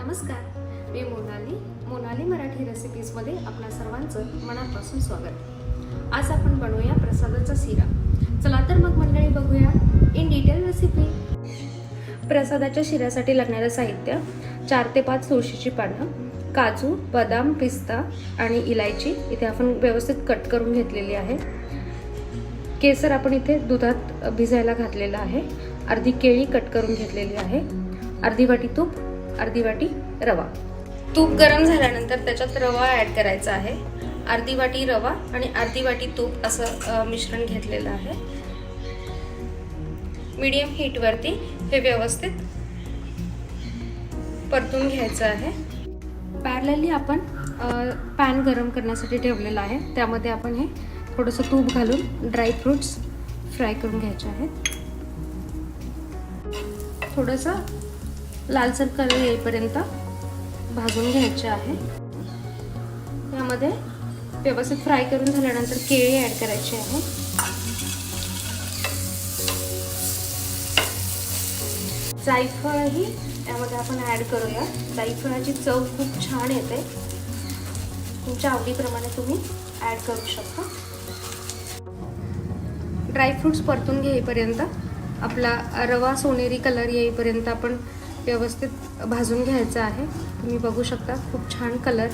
नमस्कार, मी मोनाली मराठी रेसिपीजमध्ये आपल्या सर्वांचं मनापासून स्वागत। आज आपण बनवूया प्रसादाचा शिरा। चला तर मग मंडळी बघूया इन डिटेल रेसिपी। प्रसादाच्या शिऱ्यासाठी लागणारे साहित्य 4 ते 5 तुळशीची पानं, काजू, बदाम, पिस्ता आणि इलायची इथे आपण व्यवस्थित कट करून घेतलेली आहे। केसर आपण इथे दुधात भिजायला घातलेला आहे। अर्धी केळी कट करून घेतलेली आहे। अर्धी वाटी तूप, अर्धी वाटी रवा। तूप गरम झाल्यानंतर त्याच्यात रवा ऍड करायचा आहे। अर्धी वाटी रवा आणि अर्धी वाटी तूप असं मिश्रण घेतलेलं आहे। मीडियम हीट वरती हे व्यवस्थित परतून घ्यायचं आहे। पॅरलली आपण पॅन गरम करण्यासाठी ठेवलेला आहे। त्यामध्ये आपण हे थोडंसं तूप घालून ड्राय फ्रूट्स फ्राय करून घ्यायचे आहेत। थोडंसं लालसर कलर येईपर्यंत भाजून घ्यायचे आहे। यामध्ये व्यवस्थित फ्राय करून झाल्यानंतर केळी ऍड करायची आहे। जायफळही यामध्ये आपण ऍड करूया। जायफळाची चव खूप छान येते। तुमच्या आवडीप्रमाणे तुम्ही ऍड करू शकता। ड्रायफ्रूट्स परतून घेईपर्यंत आपला रवा सोनेरी कलर येईपर्यंत आपण व्यवस्थित भाजून घ्यायचा आहे। तुम्ही बघू शकता खूप छान कलर,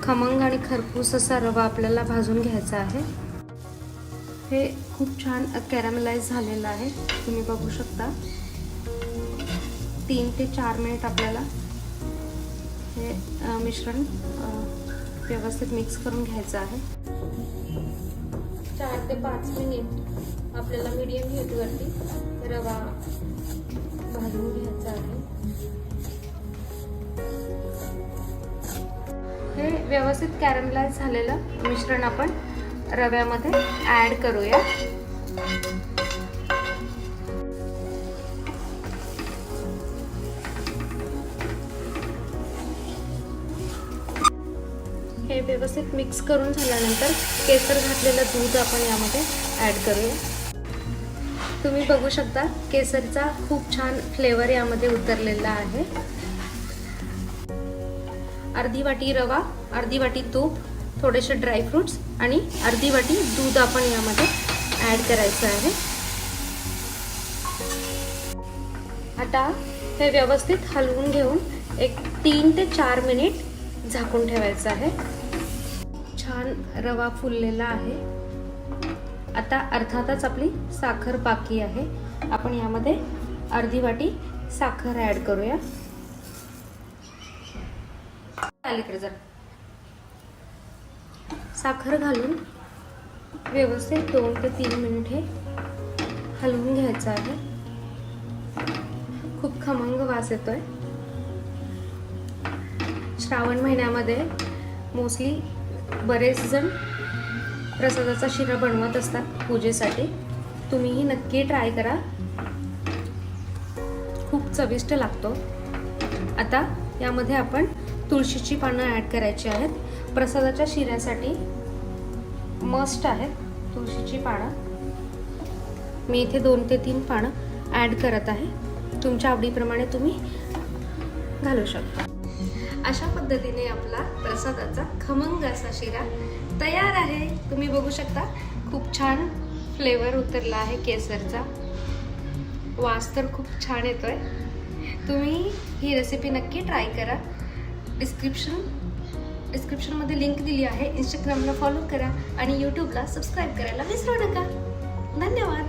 खमंग आणि खरपूस असा रवा आपल्याला भाजून घ्यायचा आहे। हे खूप छान कॅरमलाइज झालेलं आहे। तुम्ही बघू शकता 3 ते 4 मिनिट आपल्याला हे मिश्रण व्यवस्थित मिक्स करून घ्यायचं आहे। 4 ते 5 मिनिट आपल्याला मीडियम हीटवरती रवा भाजून घ्यायचा आहे। हे व्यवस्थित कॅरमलाइज झालेलं मिश्रण आपण रव्यामध्ये ऍड करूया। हे व्यवस्थित मिक्स करून झाल्यानंतर केसर घातलेलं दूध आपण यामध्ये ऍड करूया। तुम्ही बघू शकता केसरचा खूप छान फ्लेवर यामध्ये उतरलेला आहे। अर्धी वाटी रवा, अर्धी वाटी तूप, थोडेसे ड्रायफ्रुट्स आणि अर्धी वाटी दूध आपण यामध्ये ऍड करायचं आहे। आता हे व्यवस्थित हलवून घेऊन एक 3 ते 4 मिनिट झाकून ठेवायचं आहे। छान रवा फुललेला आहे। आता अर्थातच आपली साखर बाकी आहे। आपण यामध्ये अर्धी वाटी साखर ऍड करूया। साखर घालून व्यवस्थित 2 ते 3 मिनिट हे हलवून घ्यायचं आहे। खूप खमंग वास येतोय। श्रावण महिन्यामध्ये मोस्टली बरेच जण प्रसादाचा शिरा बनवत असतात पूजेसाठी। तुम्हीही नक्की ट्राय करा, खूप चविष्ट लागतो। आता यामध्ये आपण तुळशीची पानं ऍड करायची आहेत। प्रसादाच्या शिऱ्यासाठी मस्ट आहेत तुळशीची पानं। मी इथे 2 ते 3 पानं ऍड करत आहे। तुमच्या आवडीप्रमाणे तुम्ही घालू शकता। अशा पद्धतीने आपला प्रसादाचा खमंग असा शिरा तयार आहे। तुम्ही बघू शकता खूप छान फ्लेवर उतरला आहे केसरचा। वास तर खूप छान येतोय। तुम्ही ही रेसिपी नक्की ट्राय करा। डिस्क्रिप्शनमध्ये लिंक दिली आहे। इंस्टाग्रामला फॉलो करा आणि यूट्यूबला सबस्क्राईब करायला विसरू नका। धन्यवाद।